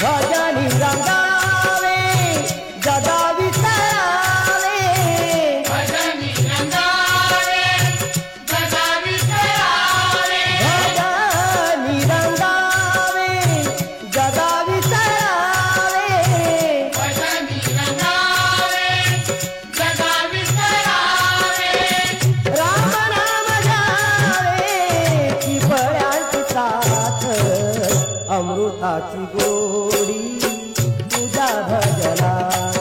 भजनी रंगावे जगा विसरावे भजनी रंगावे जगा विसरावे भजनी रंगावे जगा विसरावे भजनी रंगावे जगा विसरावे राम नाम जावे की फळ्यांची साथ अमृताची गोडी तुझ्या भजनात